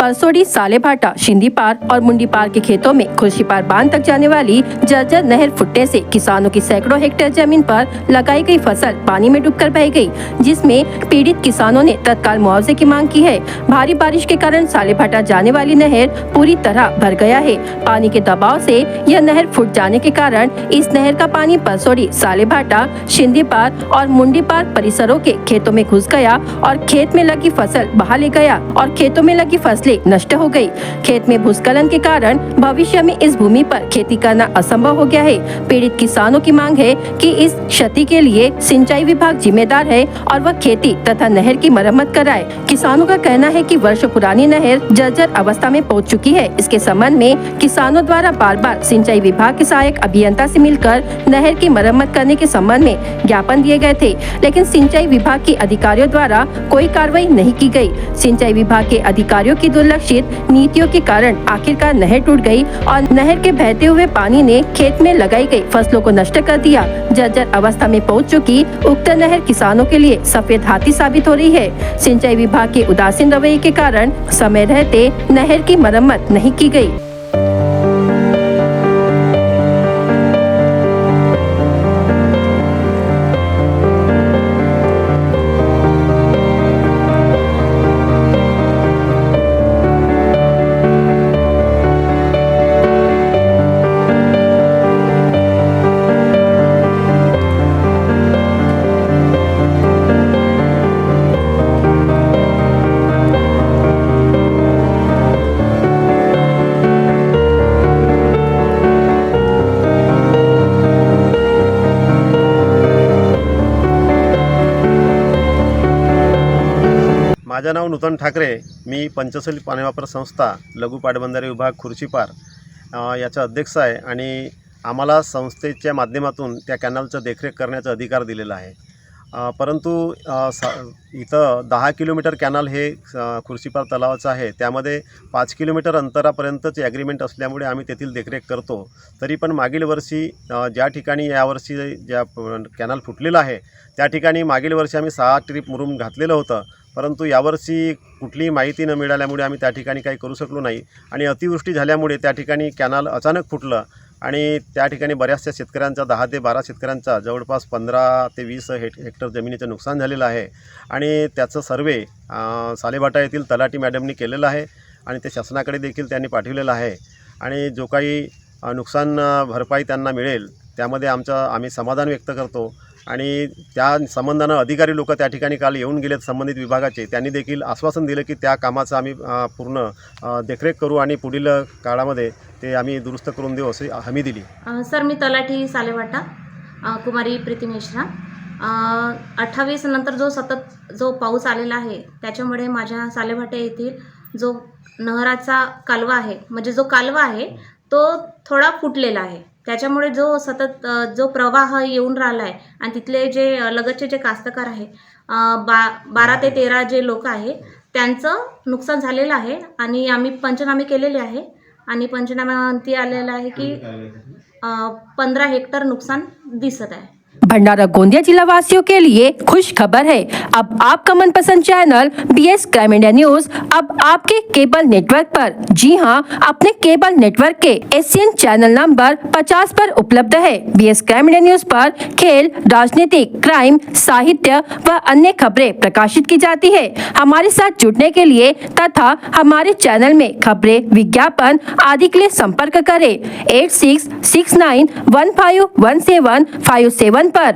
परसोड़ी, सालेभाटा, शिंदीपार और मुंडीपार के खेतों में खुर्शीपार बांध तक जाने वाली जर्जर नहर फुटने से किसानों की सैकड़ों हेक्टेयर जमीन पर लगाई गई फसल पानी में डूबकर बह गई, जिसमें पीड़ित किसानों ने तत्काल मुआवजे की मांग की है। भारी बारिश के कारण सालेभाटा जाने वाली नहर पूरी तरह भर गया है। पानी के दबाव से यह नहर फूट जाने के कारण इस नहर का पानी परसोड़ी, सालेभाटा, शिंदीपार और मुंडीपार परिसरों के खेतों में घुस गया और खेत में लगी फसल बहा ले गया और खेतों में लगी फसलें नष्ट हो गई। खेत में भूस्खलन के कारण भविष्य में इस भूमि पर खेती करना असंभव हो गया है। पीड़ित किसानों की मांग है कि इस क्षति के लिए सिंचाई विभाग जिम्मेदार है और वह खेती तथा नहर की मरम्मत कराए। किसानों का कहना है कि वर्षों पुरानी नहर जर्जर अवस्था में पहुंच चुकी है। इसके संबंध में किसानों द्वारा बार बार सिंचाई विभाग के सहायक अभियंता से मिलकर नहर की मरम्मत करने के संबंध में ज्ञापन दिए गए थे, लेकिन सिंचाई विभाग के अधिकारियों द्वारा कोई कार्रवाई नहीं की गई। सिंचाई विभाग के अधिकारियों की दुर्लक्षित नीतियों के कारण आखिरकार नहर टूट गई और नहर के बहते हुए पानी ने खेत में लगाई गई फसलों को नष्ट कर दिया। जर्जर अवस्था में पहुंच चुकी उक्त नहर किसानों के लिए सफेद हाथी साबित हो रही है। सिंचाई विभाग के उदासीन रवैये के कारण समय रहते नहर की मरम्मत नहीं की गई। माझं नाव नूतन ठाकरे। मी पंचसली पाणी वापर संस्था लघु पाटबंधारे विभाग खुर्शीपार याचा अध्यक्ष आहे आणि आम्हाला संस्थेच्या माध्यमातून त्या कॅनलचं देखरेख करण्याचा अधिकार दिलेला आहे। परंतु इथं 10 किलोमीटर कॅनल हे खुर्शीपार तलावाचं आहे, त्यामध्ये 5 किलोमीटर अंतरापर्यंतचे ॲग्रीमेंट असल्यामुळे आम्ही तेथील देखरेख करतो। तरी पण मागील वर्षी ज्या ठिकाणी यावर्षी ज्या कॅनल फुटलेला आहे त्या ठिकाणी मागील वर्षी आम्ही 6 ट्रिप मुरुम घातलेलं होतं, परंतु यावर्षी कुठलीही माहिती न मिळाल्यामुळे आम्ही त्या ठिकाणी काही करू शकलो नाही आणि अतिवृष्टी झाल्यामुळे त्या ठिकाणी कॅनल अचानक फुटलं आणि त्या ठिकाणी बऱ्याचशा शेतकऱ्यांचा 10 ते 12 शेतकऱ्यांचा जवळपास 15 ते 20 हेक्टर जमिनीचं नुकसान झालेलं आहे आणि त्याचं सर्वे सालेभाटा येथील तलाठी मॅडमनी केलेलं आहे आणि ते शासनाकडे देखील त्यांनी पाठवलेलं आहे आणि जो काही नुकसान भरपाई त्यांना मिळेल त्यामध्ये आम्ही समाधान व्यक्त करतो आणि त्या संबंधानं अधिकारी लोक त्या ठिकाणी काल येऊन गेलेत संबंधित विभागाचे। त्यांनी देखील आश्वासन दिलं की त्या कामाचं आम्ही पूर्ण देखरेख करू आणि पुढील काळामध्ये ते आम्ही दुरुस्त करून देऊ अशी हमी दिली। सर, मी तलाठी सालेभाटा कुमारी प्रीती मिश्रा। 28 नंतर जो पाऊस आलेला आहे त्याच्यामुळे माझ्या सालेभाटा येथील जो नहराचा कालवा आहे, म्हणजे जो कालवा आहे तो थोडा फुटलेला आहे। त्याच्यामुळे जो प्रवाह येऊन राहिला आहे आणि तिथले जे लगतचे जे कास्तकार आहे 12 ते 13 जे लोक आहे त्यांचं नुकसान झालेलं आहे आणि आम्ही पंचनामे केलेले आहे आणि पंचनाम्यावरती आलेलं आहे की 15 हेक्टर नुकसान दिसत आहे। भंडारा गोंदिया जिला वासियों के लिए खुश खबर है। अब आपका मनपसंद channel BS crime India news अब आपके केबल नेटवर्क पर, जी हां, अपने केबल नेटवर्क के एशियन चैनल नंबर 50 पर उपलब्ध है। BS क्राइम इंडिया न्यूज पर खेल, राजनीतिक, क्राइम, साहित्य व अन्य खबरें प्रकाशित की जाती है। हमारे साथ जुड़ने के लिए तथा हमारे चैनल में खबरें, विज्ञापन आदि के लिए संपर्क करें 8669151757 पर।